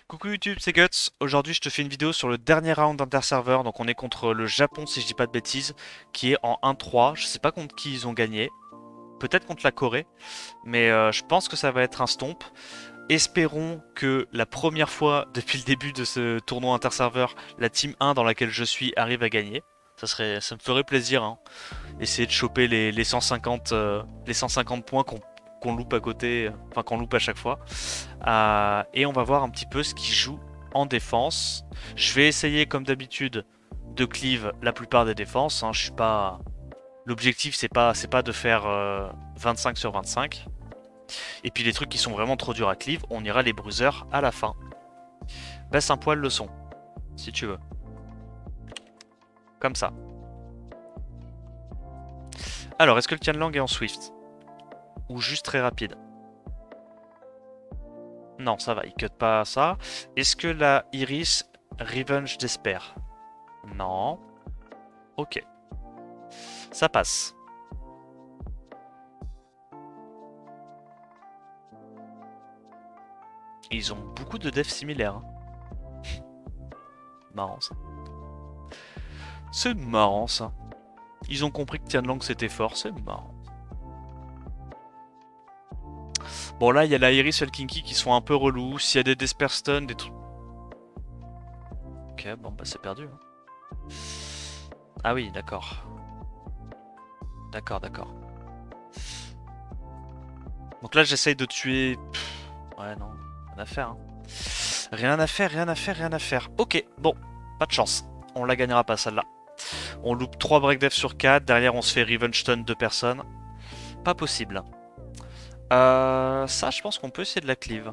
Coucou YouTube, c'est Guts. Aujourd'hui, je te fais une vidéo sur le dernier round d'Interserver. Donc, on est contre le Japon, si je dis pas de bêtises, qui est en 1-3. Je sais pas contre qui ils ont gagné. Peut-être contre la Corée, mais je pense que ça va être un stomp. Espérons que la première fois depuis le début de ce tournoi Interserver, la Team 1 dans laquelle je suis arrive à gagner. Ça me ferait plaisir, hein. Essayer de choper les 150, les 150 points qu'on loupe à côté, enfin qu'on loupe à chaque fois. Et on va voir un petit peu ce qui joue en défense. Je vais essayer comme d'habitude de cleave la plupart des défenses, hein. Je suis pas. L'objectif c'est pas de faire 25 sur 25. Et puis les trucs qui sont vraiment trop durs à cleave, on ira les bruisers à la fin. Baisse un poil le son, si tu veux. Comme ça. Alors, est-ce que le Tianlang est en Swift? Ou juste très rapide? Non, ça va, il cut pas ça. Est-ce que la Iris Revenge Despair? Non. Ok. Ça passe. Ils ont beaucoup de devs similaires, hein. Marrant ça. C'est marrant ça. Ils ont compris que Tianlang c'était fort, c'est marrant. Bon là il y a la Iris et le Kinky qui sont un peu relous. S'il y a des Despair Stun, des trucs... Ok, bon bah c'est perdu, hein. Ah oui, d'accord. D'accord, d'accord. Donc là j'essaye de tuer... Ouais non, rien à faire, hein. Rien à faire, rien à faire, rien à faire. Ok, bon, pas de chance. On la gagnera pas celle-là. On loupe 3 break def sur 4. Derrière, on se fait revenge stun 2 personnes. Pas possible. Ça, je pense qu'on peut essayer de la cleave.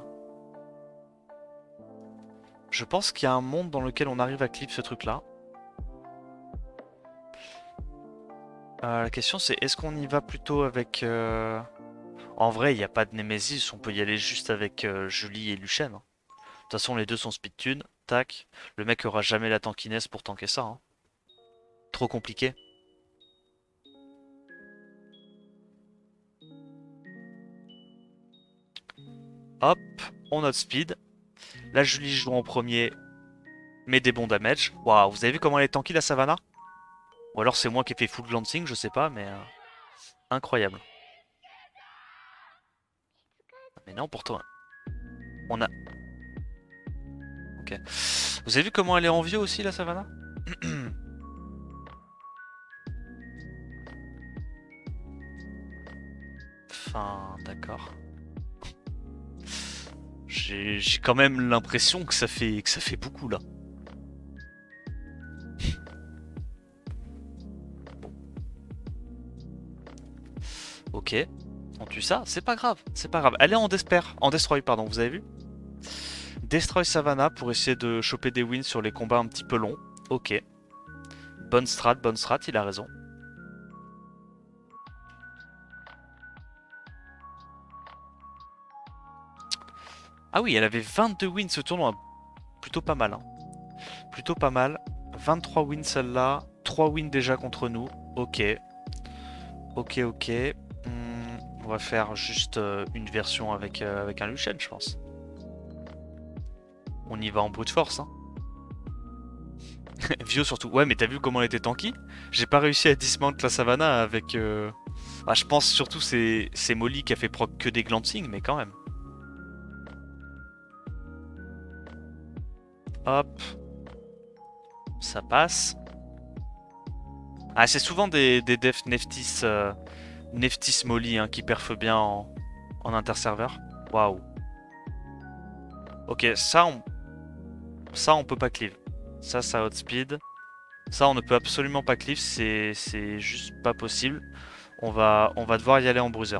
Je pense qu'il y a un monde dans lequel on arrive à cleave ce truc-là. La question, c'est est-ce qu'on y va plutôt avec... En vrai, il n'y a pas de Nemesis. On peut y aller juste avec Julie et Luchen, hein. De toute façon, les deux sont speed tune. Tac. Le mec aura jamais la tankiness pour tanker ça, hein. Trop compliqué. Hop, on note speed. La Julie joue en premier, met des bons damage. Waouh, vous avez vu comment elle est tanky la Savannah? Ou alors c'est moi qui ai fait full glancing, je sais pas, mais incroyable. Mais non, pourtant, on a... Ok. Vous avez vu comment elle est en vieux aussi la Savannah? Enfin, d'accord. J'ai quand même l'impression que ça fait beaucoup là. Ok, on tue ça, c'est pas grave, c'est pas grave. Elle est en despair, en destroy pardon, vous avez vu? Destroy Savannah pour essayer de choper des wins sur les combats un petit peu longs. Ok. Bonne strat, il a raison. Ah oui, elle avait 22 wins ce tournoi. Plutôt pas mal, hein. Plutôt pas mal. 23 wins celle-là. 3 wins déjà contre nous. Ok. Ok, ok. On va faire juste une version avec un Lucian, je pense. On y va en brute force, hein. Vio surtout. Ouais, mais t'as vu comment elle était tanky? J'ai pas réussi à dismount la Savannah avec... Ah, je pense surtout c'est Molly qui a fait proc que des glancing, mais quand même. Hop. Ça passe. Ah, c'est souvent des defs Neftis, Neftis Molly, hein, qui perfent bien en interserveur. Waouh. Ok, ça on peut pas cleave. Ça outspeed. Ça on ne peut absolument pas cleave, c'est juste pas possible. On va devoir y aller en bruiser.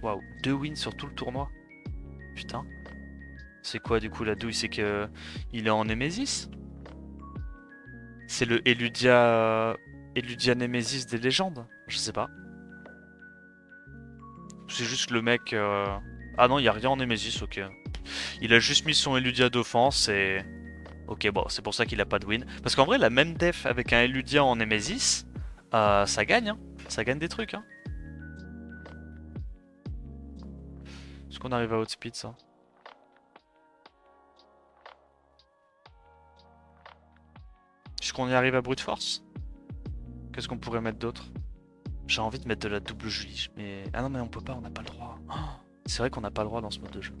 Waouh, 2 wins sur tout le tournoi. Putain. C'est quoi du coup la douille? C'est que il est en Nemesis? C'est le Eludia Nemesis des légendes? Je sais pas. C'est juste que le mec... Ah non, il y a rien en Nemesis, ok. Il a juste mis son Eludia d'offense et... Ok, bon, c'est pour ça qu'il a pas de win. Parce qu'en vrai, la même def avec un Eludia en Nemesis, ça gagne, hein. Ça gagne des trucs, hein. Est-ce qu'on arrive à outspeed ça? qu'on y arrive à brute force? Qu'est-ce qu'on pourrait mettre d'autre? J'ai envie de mettre de la double Julie, mais... Ah non mais on peut pas, on n'a pas le droit. Oh, c'est vrai qu'on n'a pas le droit dans ce mode de jeu.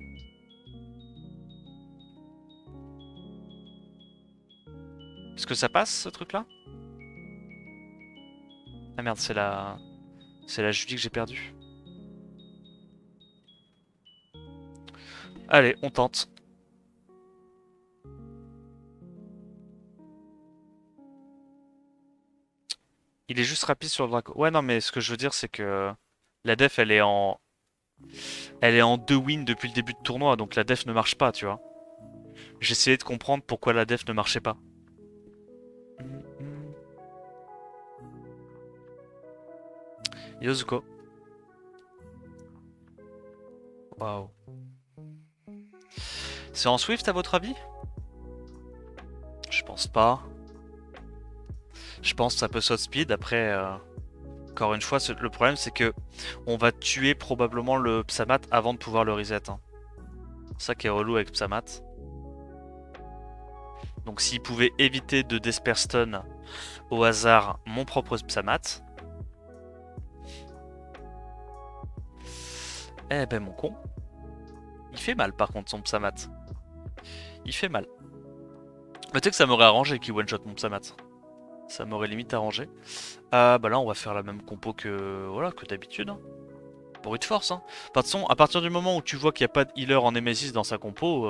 Est-ce que ça passe, ce truc-là? Ah merde, c'est la... C'est la Julie que j'ai perdue. Allez, on tente. Il est juste rapide sur le Draco. Ouais, non, mais ce que je veux dire, c'est que la def, elle est en... Elle est en 2 wins depuis le début de tournoi, donc la def ne marche pas, tu vois. J'essayais de comprendre pourquoi la def ne marchait pas. Yozuko. Waouh. C'est en Swift à votre avis? Je pense pas. Je pense que ça peut saut speed. Après, encore une fois, le problème c'est que on va tuer probablement le Psamat avant de pouvoir le reset. Hein. C'est ça qui est relou avec Psamat. Donc s'il pouvait éviter de Despair Stun au hasard mon propre Psamat. Eh ben mon con. Il fait mal par contre son Psamat. Il fait mal. Mais tu sais que ça m'aurait arrangé qu'il one-shot mon Psamat. Ça m'aurait limite arrangé. Bah là on va faire la même compo que voilà que d'habitude. Hein. Brute force. Hein. De toute façon, à partir du moment où tu vois qu'il n'y a pas de healer en Nemesis dans sa compo,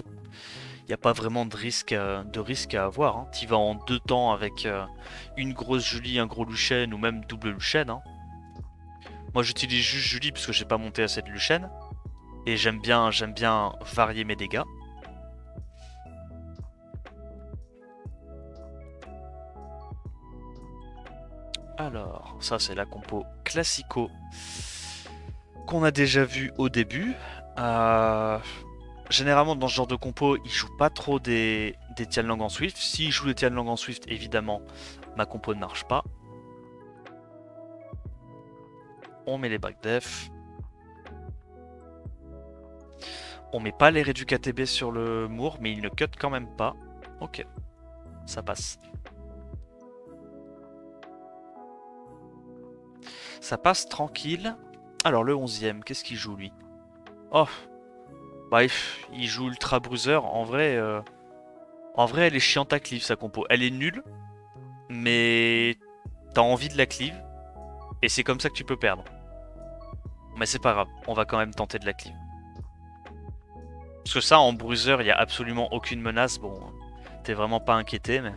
il n'y a pas vraiment de risque à avoir. Hein. Tu vas en 2 temps avec une grosse Julie, un gros Luchen ou même double Luchen. Hein. Moi j'utilise juste Julie parce que j'ai pas monté assez de Luchen. Et j'aime bien varier mes dégâts. Alors, ça c'est la compo classico qu'on a déjà vu au début. Généralement dans ce genre de compo, il joue pas trop des Tianlang en Swift. S'il joue des Tianlang en Swift, évidemment, ma compo ne marche pas. On met les back def. On met pas les réduits KTB sur le Moor, mais il ne cut quand même pas. Ok, ça passe. Ça passe tranquille. Alors le 11ème, qu'est-ce qu'il joue lui? Oh, bref, il joue Ultra Bruiser. En vrai, elle est chiante à cleave sa compo. Elle est nulle, mais t'as envie de la cleave. Et c'est comme ça que tu peux perdre. Mais c'est pas grave, on va quand même tenter de la cleave. Parce que ça, en Bruiser, il n'y a absolument aucune menace. Bon, t'es vraiment pas inquiété, mais...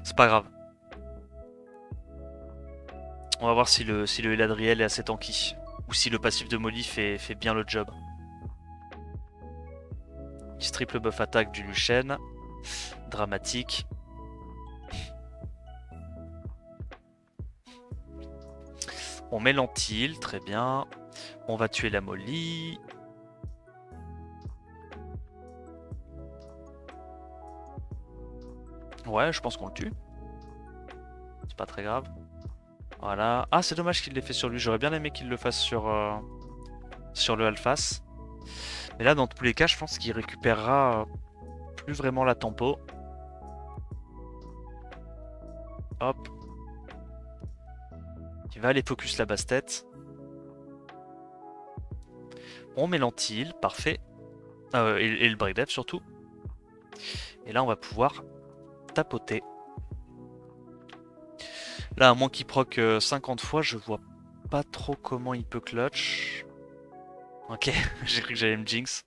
C'est pas grave. On va voir si le Eladriel est assez tanky. Ou si le passif de Molly fait bien le job. Triple buff attaque du Luchen. Dramatique. On met l'antil, très bien. On va tuer la Molly. Ouais, je pense qu'on le tue. C'est pas très grave. Voilà. Ah, c'est dommage qu'il l'ait fait sur lui. J'aurais bien aimé qu'il le fasse sur le Alphas. Mais là, dans tous les cas, je pense qu'il récupérera plus vraiment la tempo. Hop. Il va aller focus la basse tête. On met l'antil, parfait. Et le breakdev surtout. Et là, on va pouvoir tapoter. Là, à moins qu'il proc 50 fois, je vois pas trop comment il peut clutch. Ok, j'ai cru que j'allais me jinx.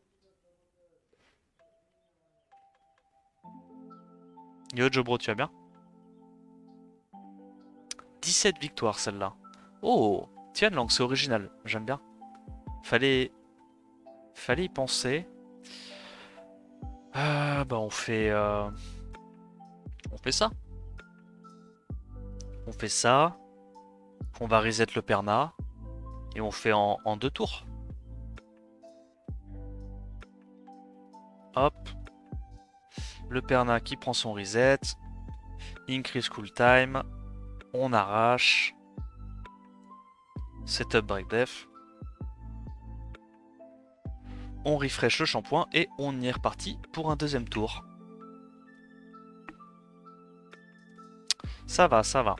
Yo Jobro, tu vas bien? 17 victoires celle-là. Oh, Tianlang, c'est original, j'aime bien. Fallait y penser. Bah on fait ça. On fait ça. On va reset le Perna. Et on fait en 2 tours. Hop. Le Perna qui prend son reset. Increase cool time. On arrache. Setup break def. On refresh le shampoing et on y est reparti pour un deuxième tour. Ça va, ça va.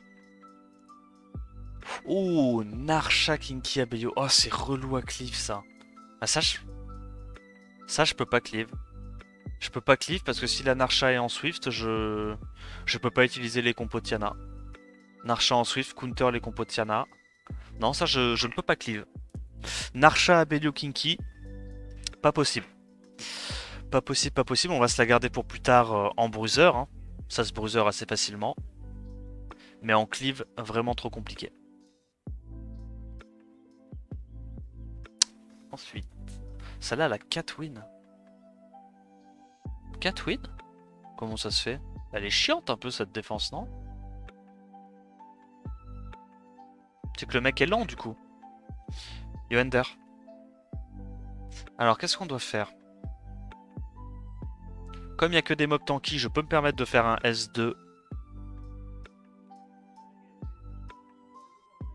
Oh, Narsha, Kinky, Abeyo. Oh, c'est relou à cleave ça. Ah, ça, je peux pas cleave. Je peux pas cleave parce que si la Narsha est en Swift, je peux pas utiliser les compos Tiana. Narsha en Swift, counter les compos Tiana. Non, ça, je ne peux pas cleave. Narsha, Abeyo, Kinky. Pas possible. Pas possible, pas possible. On va se la garder pour plus tard en bruiser. Hein. Ça se bruiser assez facilement. Mais en cleave, vraiment trop compliqué. Ensuite, celle-là, elle a 4 wins. 4 wins? Comment ça se fait? Elle est chiante un peu cette défense, non? C'est que le mec est lent du coup. Yoender. Alors qu'est-ce qu'on doit faire? Comme il n'y a que des mobs tanky, je peux me permettre de faire un S2.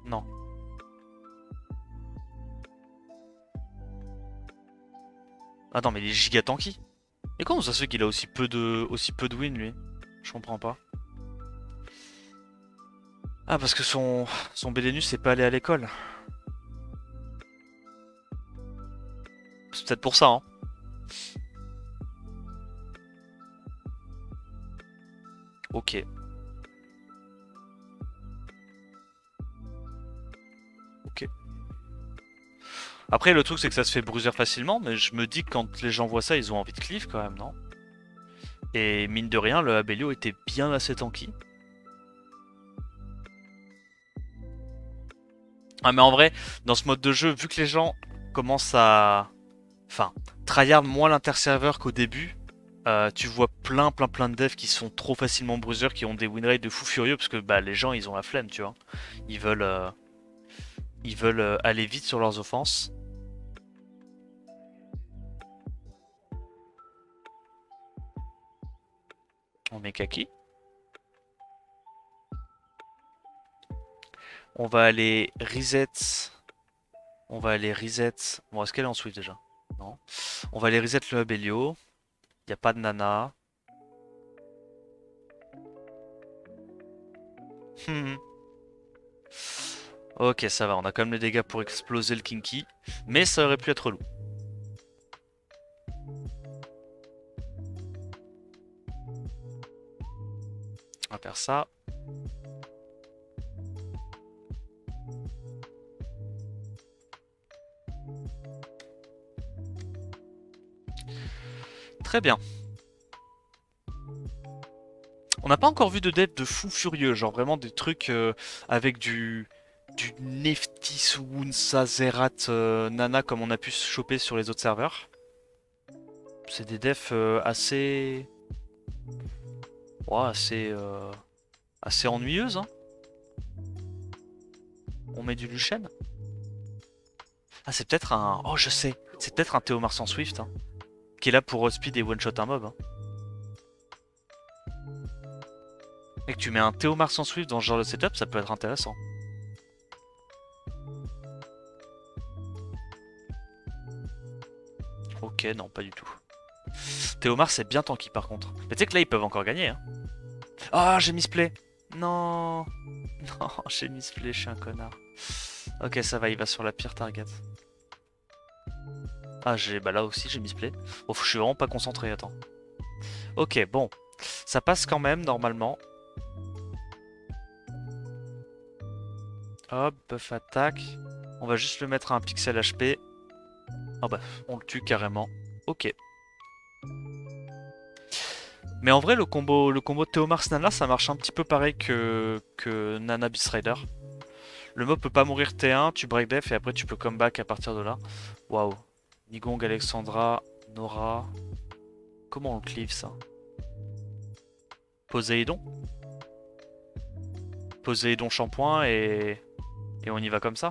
Non. Ah non mais il est giga tanky. Et comment ça se fait qu'il a aussi peu de win lui? Je comprends pas. Ah parce que son Bélénus n'est pas allé à l'école. C'est peut-être pour ça hein. Ok. Ok. Après le truc c'est que ça se fait bruiser facilement, mais je me dis que quand les gens voient ça, ils ont envie de cleave quand même, non? Et mine de rien, le Abelio était bien assez tanky. Ah mais en vrai, dans ce mode de jeu, vu que les gens commencent à... Enfin, tryhard moins l'interserveur qu'au début, tu vois plein de devs qui sont trop facilement bruisers, qui ont des winrates de fou furieux, parce que bah, les gens, ils ont la flemme, tu vois. Ils veulent, aller vite sur leurs offenses. On met Kaki. On va aller reset. On va aller reset. Bon, est-ce qu'elle est en Swift déjà? Non. On va aller reset le Abelio. Il n'y a pas de Nana. Ok, ça va. On a quand même les dégâts pour exploser le Kinky. Mais ça aurait pu être relou. On va faire ça. Très bien. On n'a pas encore vu de dev de fou furieux, genre vraiment des trucs avec du Neftis, Wunsa, Zerat, Nana comme on a pu se choper sur les autres serveurs. C'est des devs assez... Ouais, assez ennuyeuses. Hein. On met du Luchen. Ah, c'est peut-être un... Oh, je sais. C'est peut-être un Théomar sans Swift. Hein, qui est là pour speed et one-shot un mob. Hein. Et que tu mets un Théomar sans Swift dans ce genre de setup, ça peut être intéressant. Ok, non, pas du tout. Théomar, c'est bien tanky par contre. Mais tu sais que là, ils peuvent encore gagner. Hein. Ah, j'ai misplay. Non. Non, j'ai misplay, je suis un connard. Ok, ça va, il va sur la pire target. Ah, bah là aussi, j'ai misplay. Oh, je suis vraiment pas concentré, attends. Ok, bon. Ça passe quand même, normalement. Hop, buff attaque. On va juste le mettre à un pixel HP. Ah bah, on le tue carrément. Ok. Mais en vrai, le combo Théomars Nana, ça marche un petit peu pareil que Nana Beast Rider. Le mob peut pas mourir T1, tu break def et après tu peux comeback à partir de là. Waouh. Nigong, Alexandra, Nora. Comment on le cleave ça? Poséidon. Poséidon shampoing et on y va comme ça.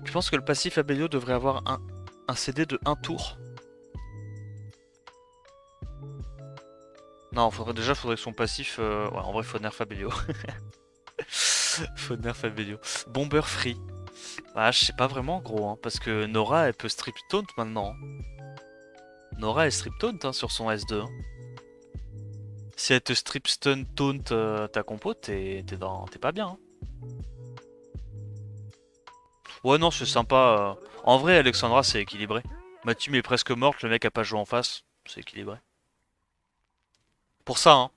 Je pense que le passif Abelio devrait avoir un CD de 1 tour. Non, faudrait que son passif... Ouais, en vrai, faut nerf Abelio. Faut nerf Abelio. Bomber free. Ah, je sais pas vraiment, gros, hein, parce que Nora, elle peut strip taunt maintenant. Nora elle strip taunt hein, sur son S2. Hein. Si elle te strip stun taunt ta compo, t'es pas bien. Hein. Ouais non c'est sympa. En vrai Alexandra c'est équilibré. Ma team est presque morte, le mec a pas joué en face. C'est équilibré. Pour ça, hein.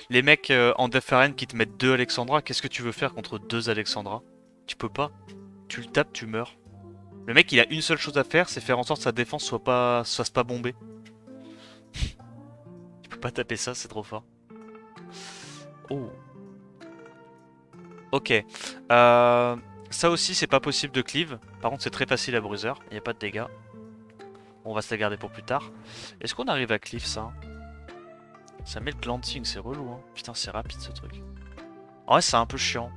Les mecs en Def Arène qui te mettent 2 Alexandra, qu'est-ce que tu veux faire contre 2 Alexandra? Tu peux pas. Tu le tapes, tu meurs. Le mec il a une seule chose à faire, c'est faire en sorte que sa défense soit pas bombée. Tu peux pas taper ça, c'est trop fort. Oh. Ok. Ça aussi c'est pas possible de cleave. Par contre c'est très facile à bruiser, il n'y a pas de dégâts. On va se la garder pour plus tard. Est-ce qu'on arrive à cleave ça? Ça met le glancing, c'est relou hein. Putain c'est rapide ce truc. En vrai c'est un peu chiant.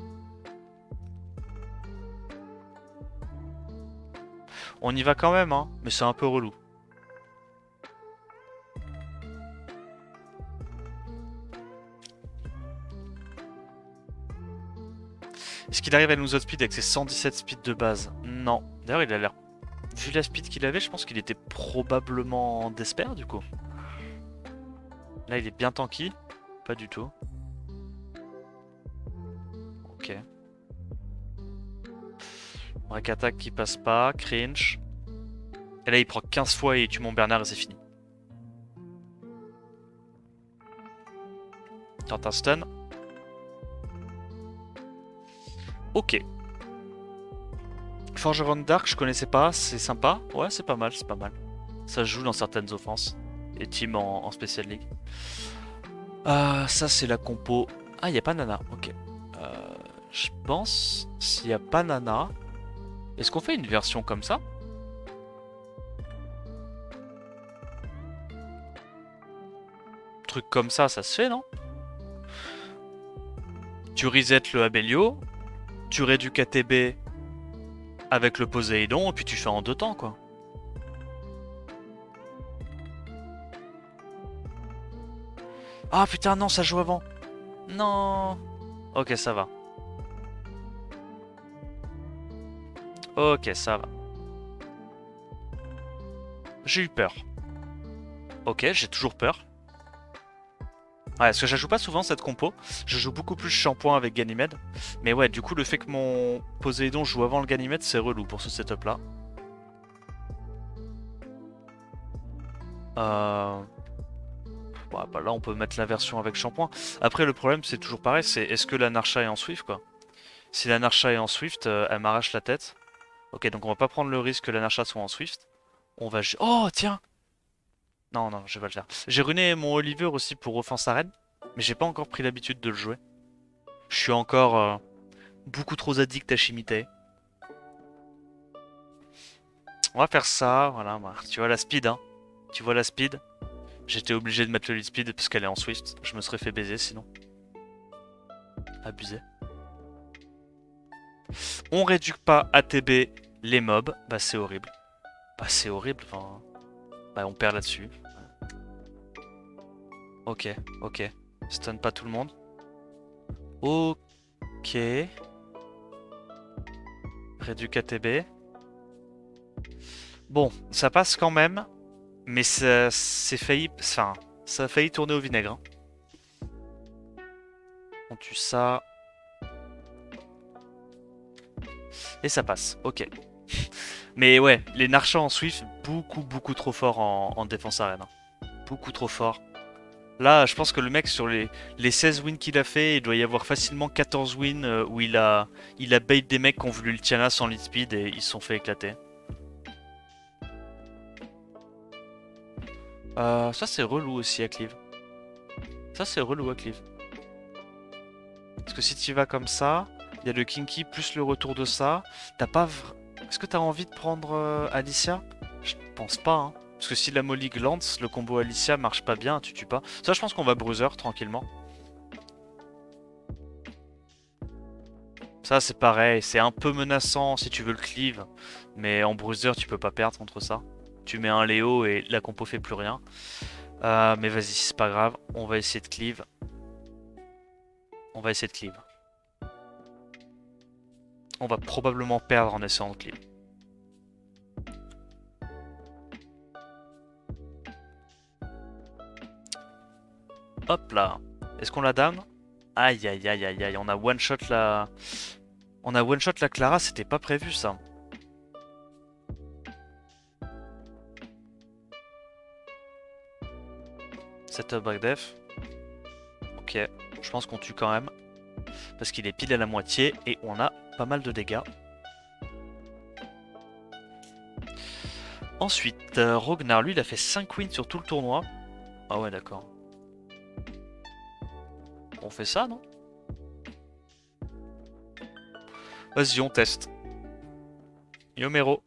On y va quand même hein, mais c'est un peu relou. Est-ce qu'il arrive à nous outspeed avec ses 117 speed de base? Non. D'ailleurs il a l'air... Vu la speed qu'il avait, je pense qu'il était probablement d'esper du coup. Là il est bien tanky. Pas du tout. Ok. Break attack qui passe pas, cringe. Et là il prend 15 fois et il tue mon Bernard et c'est fini. Tente un stun. Ok. Forgeron Dark, je connaissais pas, c'est sympa. Ouais, c'est pas mal, c'est pas mal. Ça se joue dans certaines offenses. Et team en Special League. Ça c'est la compo. Ah, y a pas Nana, ok. Je pense, s'il y a pas Nana, est-ce qu'on fait une version comme ça? Truc comme ça se fait, non? Tu reset le Abelio, tu réduis KTB avec le Poséidon, et puis tu fais en 2 temps, quoi. Ah putain, non, ça joue avant. Non. Ok, ça va. Ok, ça va. J'ai eu peur. Ok, j'ai toujours peur. Ouais, parce que je joue pas souvent cette compo. Je joue beaucoup plus shampoing avec Ganymede. Mais ouais, du coup, le fait que mon Poséidon joue avant le Ganymede, c'est relou pour ce setup là. Bon, bah là, on peut mettre la version avec shampoing. Après, le problème, c'est toujours pareil, c'est est-ce que la Narcha est en Swift, quoi? Si la Narcha est en Swift, elle m'arrache la tête. Ok, donc on va pas prendre le risque que la Narcha soit en Swift. On va... Oh, tiens! Non, non, je vais pas le faire. J'ai runé mon Oliver aussi pour Offense Arène, mais j'ai pas encore pris l'habitude de le jouer. Je suis encore beaucoup trop addict à Shimite. On va faire ça, voilà. Bah, tu vois la speed, hein. Tu vois la speed. J'étais obligé de mettre le lead speed parce qu'elle est en Swift. Je me serais fait baiser sinon. Abusé. On réduit pas ATB les mobs. Bah c'est horrible. Bah c'est horrible, enfin... Bah on perd là-dessus. Ok, ok. Stun pas tout le monde. Ok. Réduit ATB. Bon, ça passe quand même. Mais c'est failli... Enfin, ça a failli tourner au vinaigre. Hein. On tue ça. Et ça passe, ok. Mais ouais, les Narchas en Swift, beaucoup trop fort en défense arène. Hein. Beaucoup trop fort. Là, je pense que le mec, sur les 16 wins qu'il a fait, il doit y avoir facilement 14 wins où il a bait des mecs qui ont voulu le Tiana sans lead speed et ils se sont fait éclater. Ça c'est relou aussi à cleave. Ça c'est relou à cleave. Parce que si tu vas comme ça, il y a le Kinky plus le retour de ça. T'as pas... Est-ce que t'as envie de prendre Alicia? Je pense pas, hein. Parce que si la Molly glance, le combo Alicia marche pas bien, tu tues pas. Ça, je pense qu'on va bruiser tranquillement. Ça, c'est pareil. C'est un peu menaçant si tu veux le cleave. Mais en bruiser, tu peux pas perdre contre ça. Tu mets un Léo et la compo fait plus rien. Mais vas-y, c'est pas grave. On va essayer de cleave. On va essayer de cleave. On va probablement perdre en essayant de cleave. Hop là. Est-ce qu'on la down? Aïe aïe aïe aïe aïe. On a one shot la... On a one shot la Clara, c'était pas prévu ça. Setup back def. Ok, je pense qu'on tue quand même. Parce qu'il est pile à la moitié et on a pas mal de dégâts. Ensuite, Rognar, lui, il a fait 5 wins sur tout le tournoi. Ah ouais, d'accord. On fait ça, non? Vas-y, on teste. Yomero.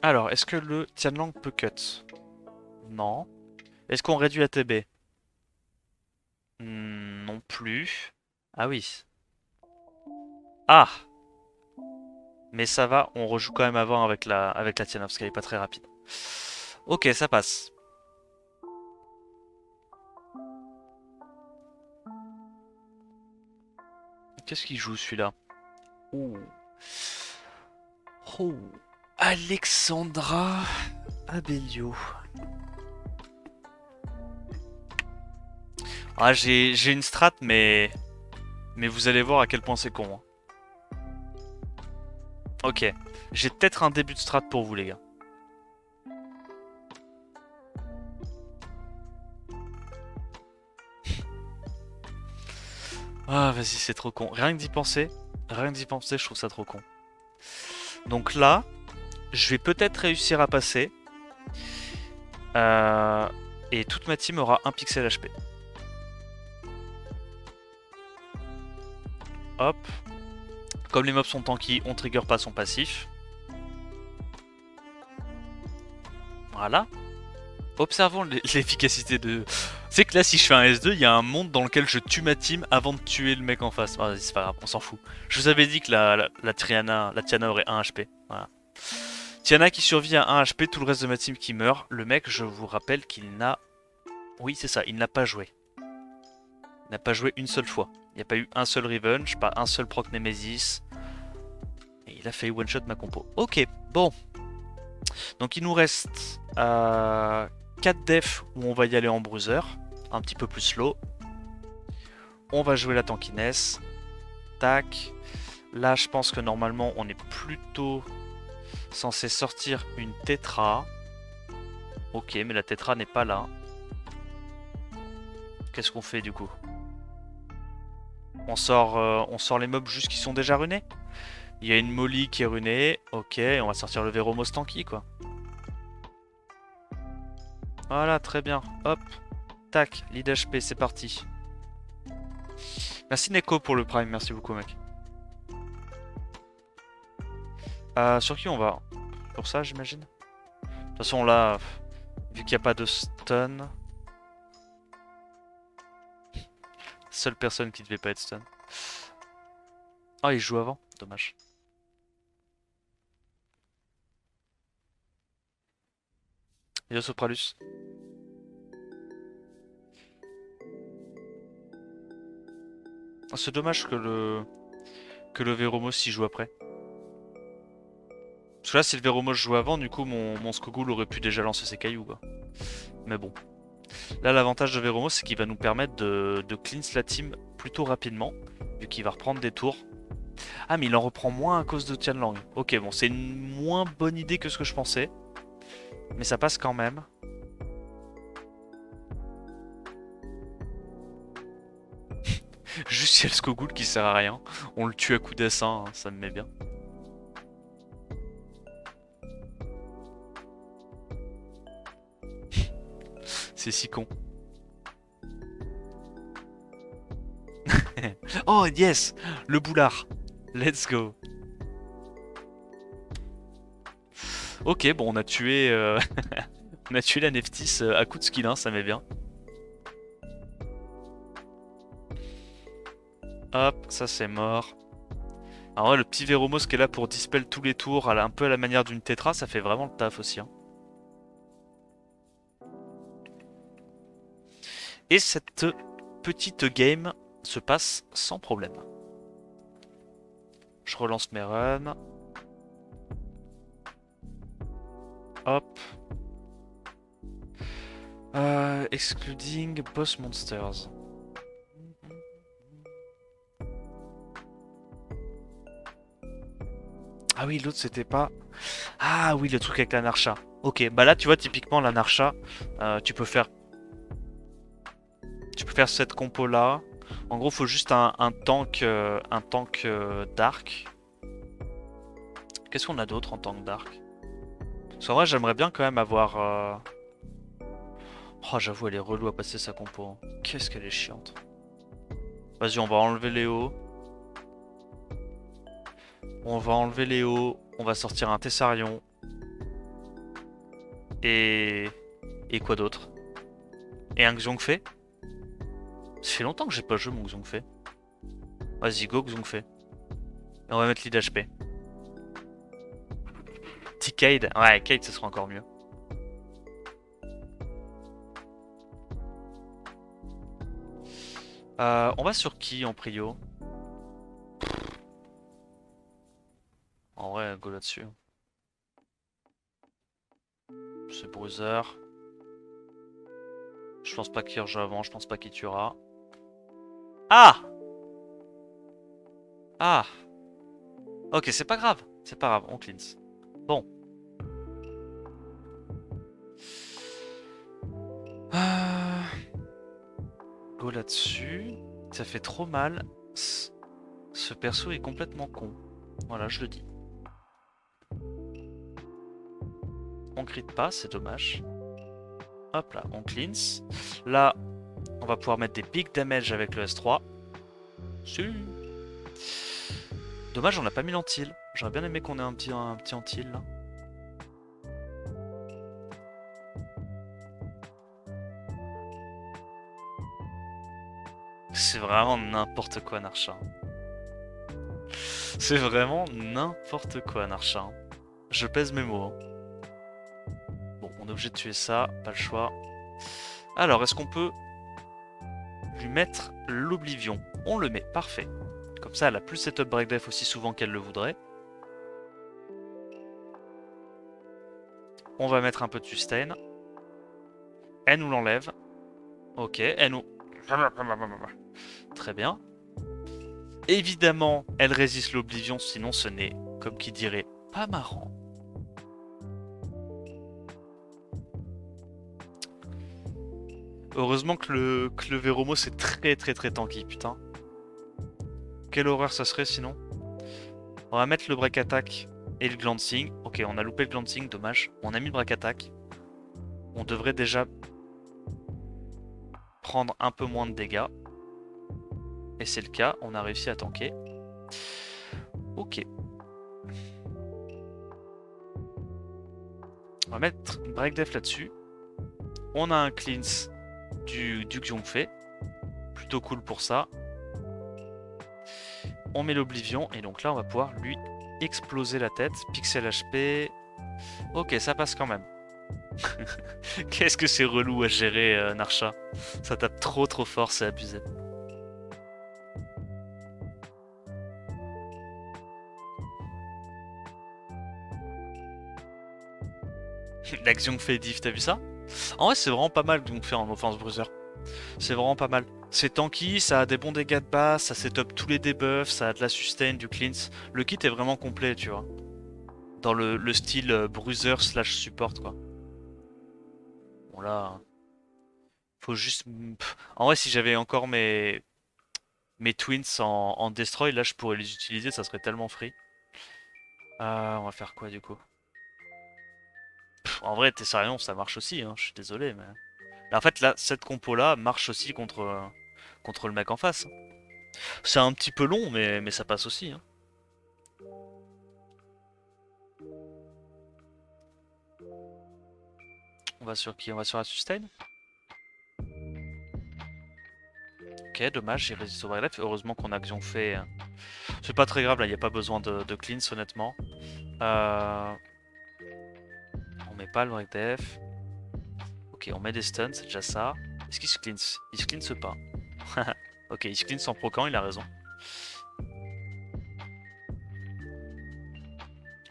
Alors, est-ce que le Tianlang peut cut? Non. Est-ce qu'on réduit la TB? Non plus. Ah oui. Ah! Mais ça va, on rejoue quand même avant avec la Tiana parce qu'elle est pas très rapide. Ok, ça passe. Qu'est-ce qu'il joue celui-là? Ouh. Oh. Alexandra Abellio. Ah, j'ai une strat, mais vous allez voir à quel point c'est con, hein. Ok, j'ai peut-être un début de strat pour vous, les gars. Ah, vas-y, c'est trop con. Rien que d'y penser, je trouve ça trop con. Donc là, je vais peut-être réussir à passer. Et toute ma team aura un pixel HP. Hop. Comme les mobs sont tanky, on trigger pas son passif. Voilà. Observons l'efficacité de... C'est que là, si je fais un S2, il y a un monde dans lequel je tue ma team avant de tuer le mec en face. Ah, c'est pas grave, on s'en fout. Je vous avais dit que la Tiana aurait 1 HP. Voilà. Tiana qui survit à 1 HP, tout le reste de ma team qui meurt. Le mec, je vous rappelle qu'il n'a... Oui, c'est ça, il n'a pas joué. Il n'a pas joué une seule fois. Il n'y a pas eu un seul revenge, pas un seul proc Nemesis. Et il a fait one-shot ma compo. Ok, bon. Donc il nous reste 4 defs où on va y aller en bruiser. Un petit peu plus slow. On va jouer la tankiness. Tac. Là, je pense que normalement, on est plutôt censé sortir une tétra. Ok, mais la tétra n'est pas là. Qu'est-ce qu'on fait du coup? On sort les mobs juste qui sont déjà runés. Il y a une Molly qui est runée. Ok, on va sortir le Veromos tanky quoi. Voilà, très bien. Hop. Tac, lead HP, c'est parti. Merci Neko pour le prime, merci beaucoup mec. Sur qui on va? Sur ça j'imagine. De toute façon là, vu qu'il n'y a pas de stun... Seule personne qui devait pas être stun. Ah, il joue avant, dommage. Yo Sopralus. Ah, c'est dommage que le Veromos s'y joue après. Parce que là, si le Veromos joue avant, du coup, mon Skogul aurait pu déjà lancer ses cailloux, quoi. Mais bon. Là, l'avantage de Veromos, c'est qu'il va nous permettre de cleanse la team plutôt rapidement, vu qu'il va reprendre des tours. Ah, mais il en reprend moins à cause de Tianlang. Ok, bon, c'est une moins bonne idée que ce que je pensais. Mais ça passe quand même. Juste, il y a le Skogul qui sert à rien. On le tue à coup d'assin, hein, ça me met bien. C'est si con. Oh yes, le boulard. Let's go. Ok, bon, on a tué, on a tué la Neftis à coup de skill 1, ça met bien. Hop, ça c'est mort. Alors ouais, le petit Veromos qui est là pour dispel tous les tours, un peu à la manière d'une Tetra, ça fait vraiment le taf aussi, hein. Et cette petite game se passe sans problème. Je relance mes runs. Hop. Excluding boss monsters. Ah oui, l'autre c'était pas... Ah oui, le truc avec la Narcha. Ok, bah là tu vois typiquement la Narcha, tu peux faire cette compo là. En gros, faut juste un tank, dark. Qu'est-ce qu'on a d'autre en tank dark? Parce qu'en vrai, j'aimerais bien quand même avoir. Oh, j'avoue, elle est relou à passer sa compo, hein. Qu'est-ce qu'elle est chiante. Vas-y, on va enlever Léo. On va sortir un Tessarion. Et... Et quoi d'autre? Et un Xiongfei? Ça fait longtemps que j'ai pas joué mon Xiongfei. Vas-y, go Xiongfei. Et on va mettre lead HP. Petit Cade. Ouais, Cade, ce sera encore mieux. On va sur qui en prio? En vrai, go là-dessus. C'est Bruiser. Je pense pas qu'il rejoue avant, je pense pas qu'il tuera. Ah! Ah! Ok, c'est pas grave. C'est pas grave, on cleanse. Bon. Go là-dessus. Ça fait trop mal. Ce perso est complètement con. Voilà, je le dis. On crit pas, c'est dommage. Hop là, on cleanse. Là, on va pouvoir mettre des big damage avec le S3. Dommage, on n'a pas mis l'antil. J'aurais bien aimé qu'on ait un petit antil là. C'est vraiment n'importe quoi, Narcha. C'est vraiment n'importe quoi, Narcha. Je pèse mes mots. Bon, on est obligé de tuer ça, pas le choix. Alors, est-ce qu'on peut lui mettre l'Oblivion? On le met, parfait. Comme ça, elle a plus setup break def aussi souvent qu'elle le voudrait. On va mettre un peu de sustain. Elle nous l'enlève. Ok, elle nous... Très bien. Évidemment, elle résiste l'Oblivion, sinon ce n'est, comme qui dirait, pas marrant. Heureusement que le Véromo c'est très tanky, putain. Quelle horreur ça serait sinon. On va mettre le break attack et le glancing. Ok, on a loupé le glancing, dommage. On a mis le break attack. On devrait déjà prendre un peu moins de dégâts. Et c'est le cas, on a réussi à tanker. Ok. On va mettre break def là-dessus. On a un cleanse du Xiongfei. Plutôt cool pour ça. On met l'Oblivion et donc là on va pouvoir lui exploser la tête. Pixel HP. Ok, ça passe quand même. Qu'est-ce que c'est relou à gérer, Narcha. Ça tape trop fort, c'est abusé. La Xiongfei diff, t'as vu ça? En vrai, c'est vraiment pas mal Xiongfei en offense bruiser. C'est vraiment pas mal. C'est tanky, ça a des bons dégâts de base, ça setup tous les debuffs, ça a de la sustain, du cleanse. Le kit est vraiment complet, tu vois. Dans le style bruiser slash support, quoi. Bon là... Faut juste... En vrai, si j'avais encore mes twins en destroy, là je pourrais les utiliser, ça serait tellement free. On va faire quoi du coup? En vrai, Tessarion ça marche aussi, hein, je suis désolé, mais... Là, en fait, là, cette compo là marche aussi contre le mec en face. C'est un petit peu long, mais ça passe aussi, hein. On va sur qui? On va sur la sustain? Ok, dommage, il résiste au break. Heureusement qu'on a Xiongfei. C'est pas très grave, là, il n'y a pas besoin de cleanse, honnêtement. On met pas le break def. Ok, on met des stuns, c'est déjà ça. Est-ce qu'il se cleanse? Il se cleanse pas. Ok, il se cleanse en procan, il a raison.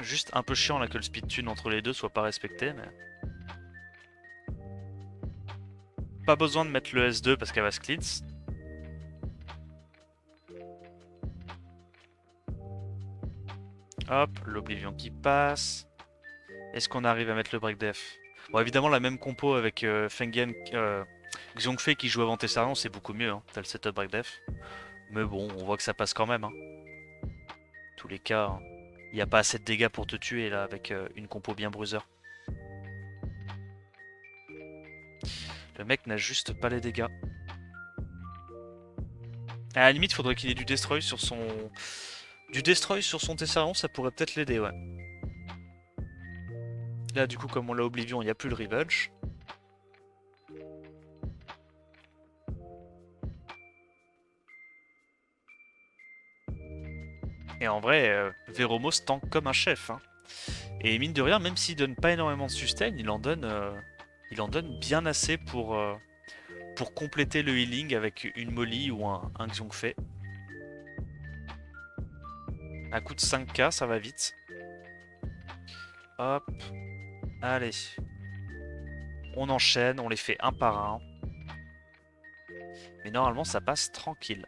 Juste un peu chiant là que le speed tune entre les deux soit pas respecté, mais... Pas besoin de mettre le S2 parce qu'elle va se cleanse. Hop, l'Oblivion qui passe. Est-ce qu'on arrive à mettre le break def? Bon, évidemment, la même compo avec Fengen, Xiongfei qui joue avant Tessarion, c'est beaucoup mieux. Hein. T'as le setup break def. Mais bon, on voit que ça passe quand même. Hein. Tous les cas, il n'y a pas assez de dégâts pour te tuer là avec une compo bien bruiser. Le mec n'a juste pas les dégâts. À la limite, faudrait qu'il ait du destroy sur son... Du destroy sur son Tessarion, ça pourrait peut-être l'aider, ouais. Là, du coup, comme on l'a Oblivion, il n'y a plus le Revenge. Et en vrai, Veromos tank comme un chef. Hein. Et mine de rien, même s'il donne pas énormément de sustain, il en donne bien assez pour compléter le healing avec une Molly ou un Xiongfei. À coup de 5k, ça va vite. Hop. Allez. On enchaîne, on les fait un par un. Mais normalement, ça passe tranquille.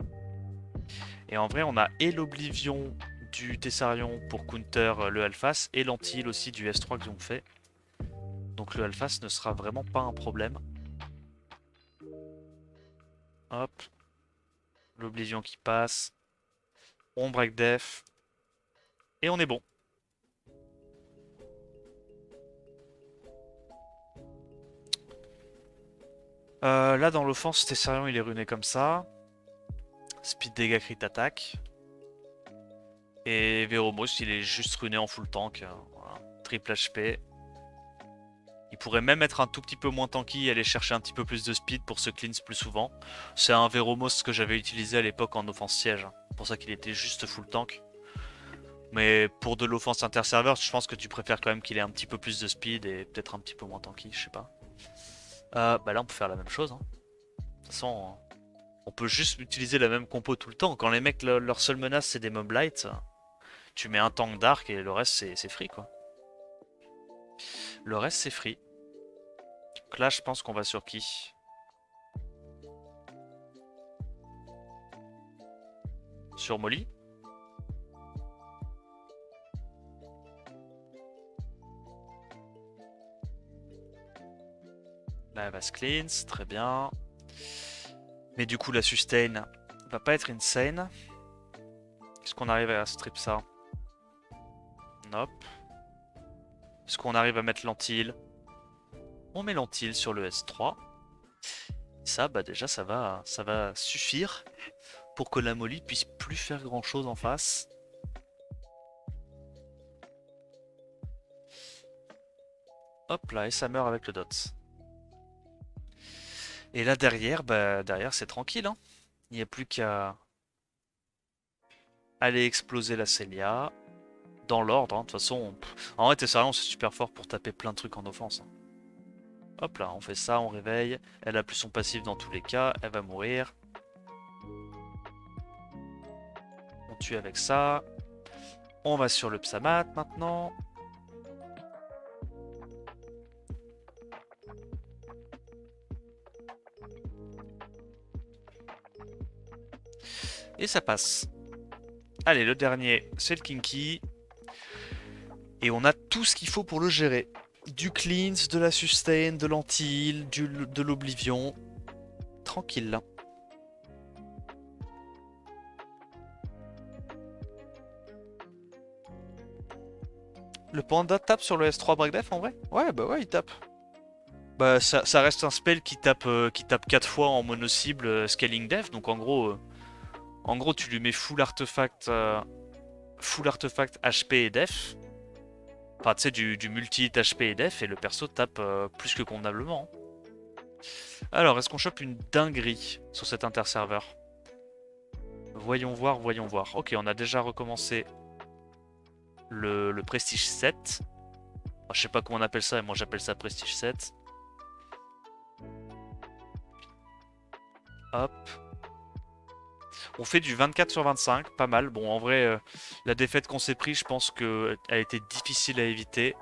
Et en vrai, on a et l'Oblivion du Tessarion pour counter le Alphas et l'anti-heal aussi du S3 qu'ils ont fait. Donc le Alphas ne sera vraiment pas un problème. Hop. L'Oblivion qui passe. On break def. Et on est bon. Là dans l'offense, Tessarion il est runé comme ça. Speed dégâts crit attaque. Et Veromos il est juste runé en full tank. Voilà. Triple HP. Il pourrait même être un tout petit peu moins tanky et aller chercher un petit peu plus de speed pour se cleanse plus souvent. C'est un Veromos que j'avais utilisé à l'époque en offense siège. C'est pour ça qu'il était juste full tank. Mais pour de l'offense interserveur, je pense que tu préfères quand même qu'il ait un petit peu plus de speed et peut-être un petit peu moins tanky, je sais pas. Bah là on peut faire la même chose. Hein. De toute façon, on peut juste utiliser la même compo tout le temps. Quand les mecs, leur seule menace c'est des mob lights, tu mets un tank dark et le reste c'est free quoi. Le reste c'est free. Donc là je pense qu'on va sur qui? Sur Molly. Là elle va se cleanse, très bien. Mais du coup la sustain va pas être insane. Est-ce qu'on arrive à strip ça? Nope. Est-ce qu'on arrive à mettre l'anti-heal? On met l'anti-heal sur le S3. Ça, bah déjà, ça va suffire pour que la Molly puisse plus faire grand chose en face. Hop là, et ça meurt avec le dot. Et là derrière, bah derrière c'est tranquille. Hein. Il n'y a plus qu'à aller exploser la Célia. Dans l'ordre, hein. De toute façon, en vrai Tessarion c'est super fort pour taper plein de trucs en offense. Hein. Hop là, on fait ça, on réveille. Elle a plus son passif dans tous les cas, elle va mourir. On tue avec ça. On va sur le Psamat maintenant. Et ça passe. Allez, le dernier, c'est le Kinky. Et on a tout ce qu'il faut pour le gérer. Du cleanse, de la sustain, de l'anti-heal, de l'oblivion. Tranquille là. Le panda tape sur le S3 breakdef en vrai? Ouais, bah ouais, il tape. Bah ça reste un spell qui tape 4 fois en mono-cible scaling def. Donc en gros tu lui mets full artefact HP et def. Enfin tu sais du multi HP et def et le perso tape plus que convenablement. Hein. Alors est-ce qu'on chope une dinguerie sur cet interserveur? Voyons voir, voyons voir. Ok, on a déjà recommencé le Prestige 7. Oh, je sais pas comment on appelle ça, mais moi j'appelle ça Prestige 7. Hop. On fait du 24 sur 25, pas mal. Bon, en vrai, la défaite qu'on s'est pris, je pense qu'elle a été difficile à éviter.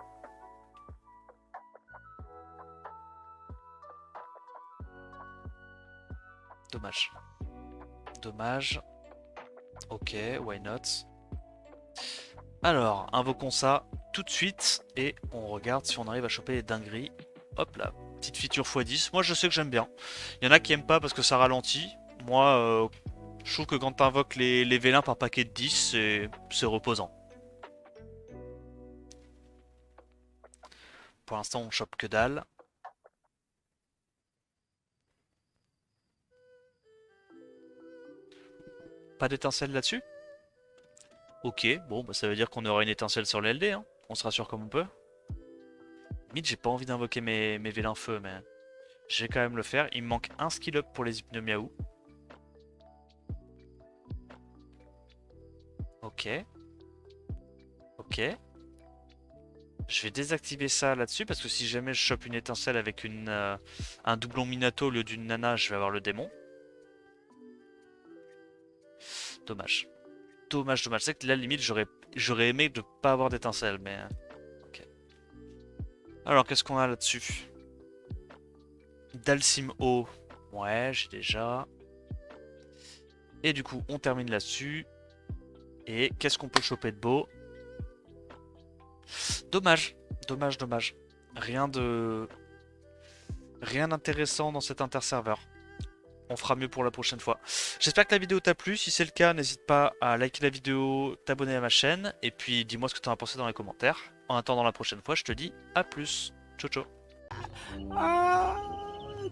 Dommage. Dommage. Ok, why not. Alors, invoquons ça tout de suite et on regarde si on arrive à choper les dingueries. Hop là, petite feature x10. Moi, je sais que j'aime bien. Il y en a qui aiment pas parce que ça ralentit. Moi, je trouve que quand t'invoques les vélins par paquet de 10, c'est reposant. Pour l'instant, on chope que dalle. Pas d'étincelle là-dessus? Ok, bon, bah ça veut dire qu'on aura une étincelle sur l'LD, hein. On se rassure comme on peut. Limite, j'ai pas envie d'invoquer mes vélins feu, mais je vais quand même le faire. Il me manque un skill up pour les hypnomiaou. Ok. Ok. Je vais désactiver ça là-dessus parce que si jamais je chope une étincelle avec un doublon Minato au lieu d'une nana, je vais avoir le démon. Dommage. Dommage, dommage. C'est que là, limite, j'aurais aimé de pas avoir d'étincelle, mais... Ok. Alors, qu'est-ce qu'on a là-dessus? Dalsim O. Ouais, j'ai déjà. Et du coup, on termine là-dessus. Et qu'est-ce qu'on peut choper de beau? Dommage. Dommage, dommage. Rien de... Rien d'intéressant dans cet interserveur. On fera mieux pour la prochaine fois. J'espère que la vidéo t'a plu. Si c'est le cas, n'hésite pas à liker la vidéo, t'abonner à ma chaîne. Et puis dis-moi ce que t'en as pensé dans les commentaires. En attendant la prochaine fois, je te dis à plus. Ciao ciao.